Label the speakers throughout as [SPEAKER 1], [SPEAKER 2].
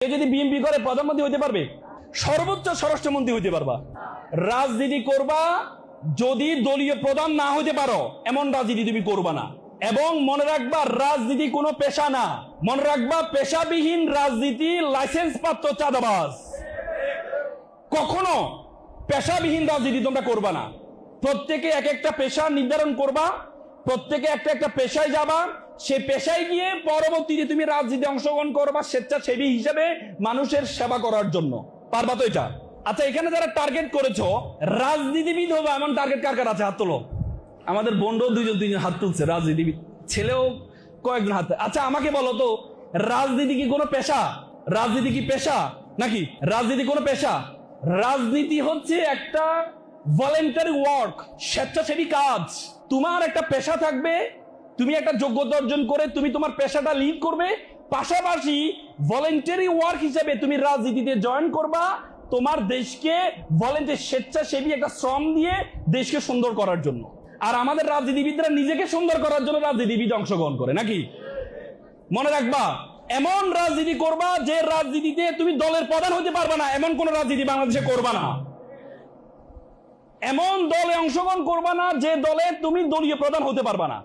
[SPEAKER 1] কেউ যদি বিএনপি করে প্রধানমন্ত্রী হইতে পারবে, সর্বোচ্চ স্বরাষ্ট্রমন্ত্রী হইতে পারবা। রাজনীতি করবা যদি দলীয় প্রধান না হইতে পারো, এমন রাজনীতি তুমি করবা না। এবং মনে রাখবা, রাজনীতি কোনো পেশা না। মনে রাখবা, পেশাবিহীন রাজনীতি লাইসেন্স প্রাপ্ত চাঁদাবাজ। কখনো পেশাবিহীন রাজনীতি তোমরা করবা না। প্রত্যেকে এক একটা পেশা নির্ধারণ করবা, প্রত্যেকে একটা একটা পেশায় যাবা, সে পেশায় গিয়ে পরবর্তীতে তুমি রাজনীতি অংশগ্রহণ করবা স্বেচ্ছাসেবী হিসেবে মানুষের সেবা করার জন্য। পারবা তো এটা? আচ্ছা, এখানে যারা টার্গেট করেছো রাজনীতিবিদ হবে, এমন টার্গেট কার কার আছে? হাত তোলো। আমাদের বোনরাও দুইজন তিনজন হাত তুলছে, রাজনীতিবিদ ছেলেও কয়েকজন হাত। আচ্ছা, আমাকে বলো তো, রাজনীতি কি কোনো পেশা? রাজনীতি কি পেশা নাকি? রাজনীতি কোনো পেশা? রাজনীতি হচ্ছে একটা ভলেন্টারি ওয়ার্ক, স্বেচ্ছাসেবী কাজ। তোমার একটা পেশা থাকবে, তুমি একটা যোগ্যতা অর্জন করে তুমি তোমার পেশাটা লিড করবে, পাশাপাশি ভলেন্টারি ওয়ার্ক হিসেবে তুমি রাজনীতিতে জয়েন করবা, তোমার দেশকে ভলেন্টারি স্বেচ্ছাসেবী একটা শ্রম দিয়ে দেশকে সুন্দর করার জন্য। আর আমাদের রাজনীতিবিদরা নিজেকে সুন্দর করার জন্য রাজনীতিবিদ অংশগ্রহণ করে নাকি? মনে রাখবা, এমন রাজনীতি করবা যে রাজনীতিতে তুমি দলের প্রধান হতে পারবে না, এমন কোন রাজনীতি বাংলাদেশে করবা না। এমন দলে অংশগ্রহণ করবা না যে দলে তুমি দলীয় প্রধান হতে পারবা না।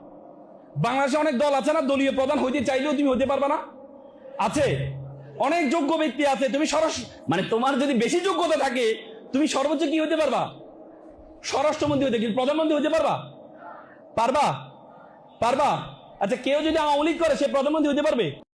[SPEAKER 1] বাংলাদেশে অনেক দল আছে না, দলীয় প্রধান হইতে চাইলেও তুমি হতে পারবা না? আছে অনেক যোগ্য ব্যক্তি আছে, তুমি মানে তোমার যদি বেশি যোগ্যতা থাকে, তুমি সর্বোচ্চ কি হতে পারবা? স্বরাষ্ট্রমন্ত্রী হতে, কিন্তু প্রধানমন্ত্রী হতে পারবা? পারবা? পারবা? আচ্ছা, কেউ যদি আওয়ামী লীগ করে, সে প্রধানমন্ত্রী হতে পারবে?